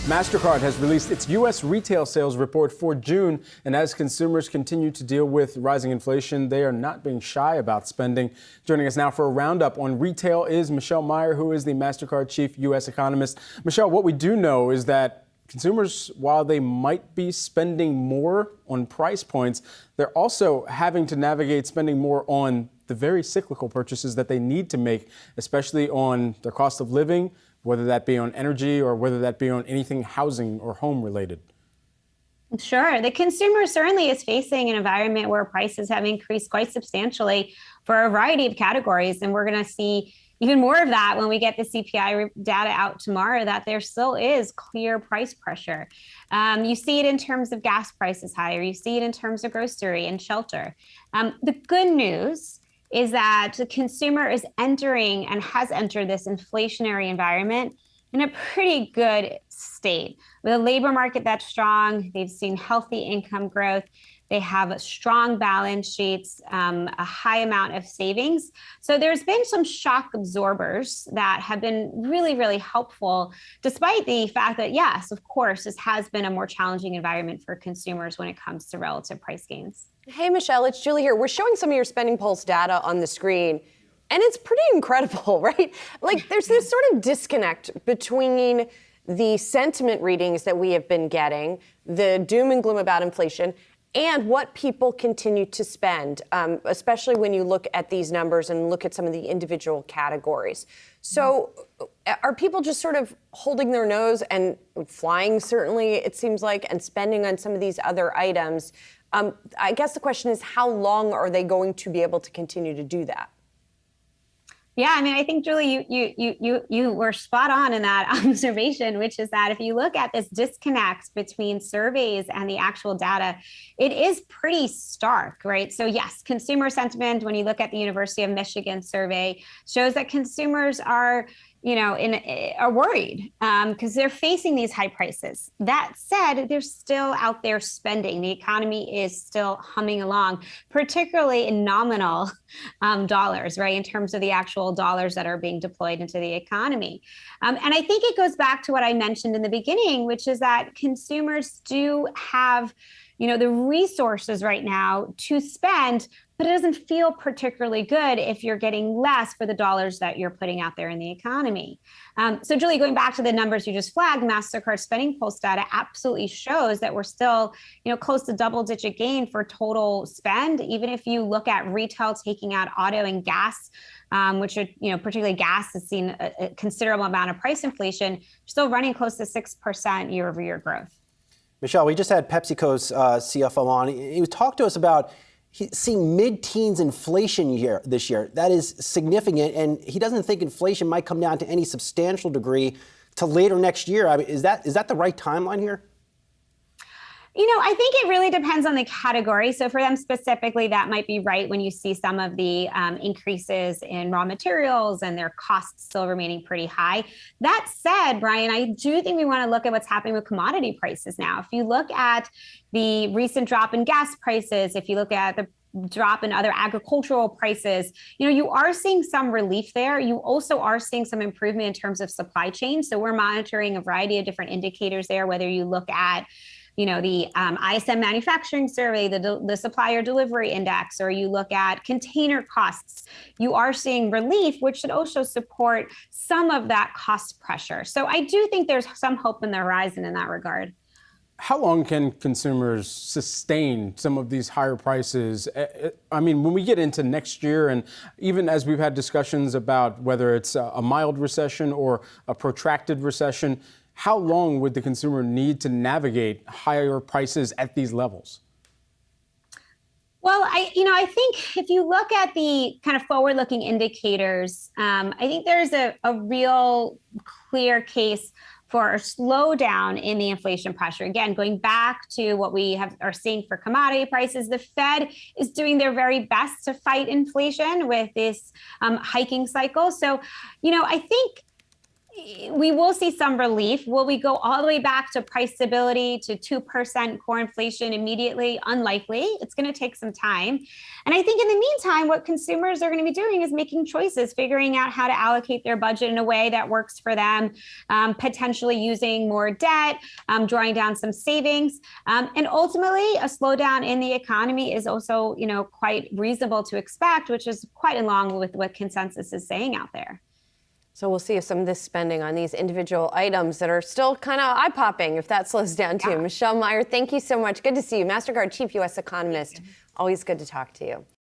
Mastercard has released its U.S. retail sales report for June, and as consumers continue to deal with rising inflation, they are not being shy about spending. Joining us now for a roundup on retail is Michelle Meyer, who is the Mastercard Chief U.S. Economist. Michelle, what we do know is that consumers, while they might be spending more on price points, they're also having to navigate spending more on the very cyclical purchases that they need to make, especially on their cost of living, whether that be on energy or whether that be on anything housing or home related. Sure. The consumer certainly is facing an environment where prices have increased quite substantially for a variety of categories. And we're going to see even more of that when we get the CPI data out tomorrow, that there still is clear price pressure. You see it in terms of gas prices higher. You see it in terms of grocery and shelter. The good news is that the consumer is entering and has entered this inflationary environment in a pretty good state. With a labor market that's strong, they've seen healthy income growth, they have strong balance sheets, a high amount of savings. So there's been some shock absorbers that have been really, really helpful, despite the fact that, yes, of course, this has been a more challenging environment for consumers when it comes to relative price gains. Hey, Michelle, it's Julie here. We're showing some of your spending pulse data on the screen, and it's pretty incredible, right? Like, there's this sort of disconnect between the sentiment readings that we have been getting, the doom and gloom about inflation, and what people continue to spend, especially when you look at these numbers and look at some of the individual categories. So are people just sort of holding their nose and flying, certainly, it seems like, and spending on some of these other items? I guess the question is, how long are they going to be able to continue to do that? Yeah, I mean, I think, Julie, you were spot on in that observation, which is that if you look at this disconnect between surveys and the actual data, it is pretty stark, right? So yes, consumer sentiment, when you look at the University of Michigan survey, shows that consumers are are worried because they're facing these high prices. That said, they're still out there spending. The economy is still humming along, particularly in nominal dollars, right, in terms of the actual dollars that are being deployed into the economy. And I think it goes back to what I mentioned in the beginning, which is that consumers do have the resources right now to spend, but it doesn't feel particularly good if you're getting less for the dollars that you're putting out there in the economy. So Julie, going back to the numbers you just flagged, Mastercard spending pulse data absolutely shows that we're still, close to double-digit gain for total spend. Even if you look at retail taking out auto and gas, which are, particularly gas has seen a considerable amount of price inflation, still running close to 6% year-over-year growth. Michelle, we just had PepsiCo's CFO on. He talked to us about seeing mid-teens inflation this year. That is significant, and he doesn't think inflation might come down to any substantial degree till later next year. I mean, is that the right timeline here? I think it really depends on the category. So for them specifically, that might be right when you see some of the increases in raw materials and their costs still remaining pretty high. That said, Brian, I do think we want to look at what's happening with commodity prices now. If you look at the recent drop in gas prices, if you look at the drop in other agricultural prices, you are seeing some relief there. You also are seeing some improvement in terms of supply chain. So we're monitoring a variety of different indicators there, whether you look at the ISM manufacturing survey, the supplier delivery index, or you look at container costs, you are seeing relief, which should also support some of that cost pressure. So I do think there's some hope in the horizon in that regard. How long can consumers sustain some of these higher prices? I mean, when we get into next year, and even as we've had discussions about whether it's a mild recession or a protracted recession, how long would the consumer need to navigate higher prices at these levels? Well, I think if you look at the kind of forward-looking indicators, I think there's a real clear case for a slowdown in the inflation pressure. Again, going back to what we are seeing for commodity prices, the Fed is doing their very best to fight inflation with this hiking cycle. So, I think we will see some relief. Will we go all the way back to price stability to 2% core inflation immediately? Unlikely. It's going to take some time. And I think in the meantime, what consumers are going to be doing is making choices, figuring out how to allocate their budget in a way that works for them, potentially using more debt, drawing down some savings. And ultimately, a slowdown in the economy is also, quite reasonable to expect, which is quite along with what consensus is saying out there. So we'll see if some of this spending on these individual items that are still kind of eye-popping, if that slows down too. Yeah. Michelle Meyer, thank you so much. Good to see you. Mastercard Chief U.S. Economist. Always good to talk to you.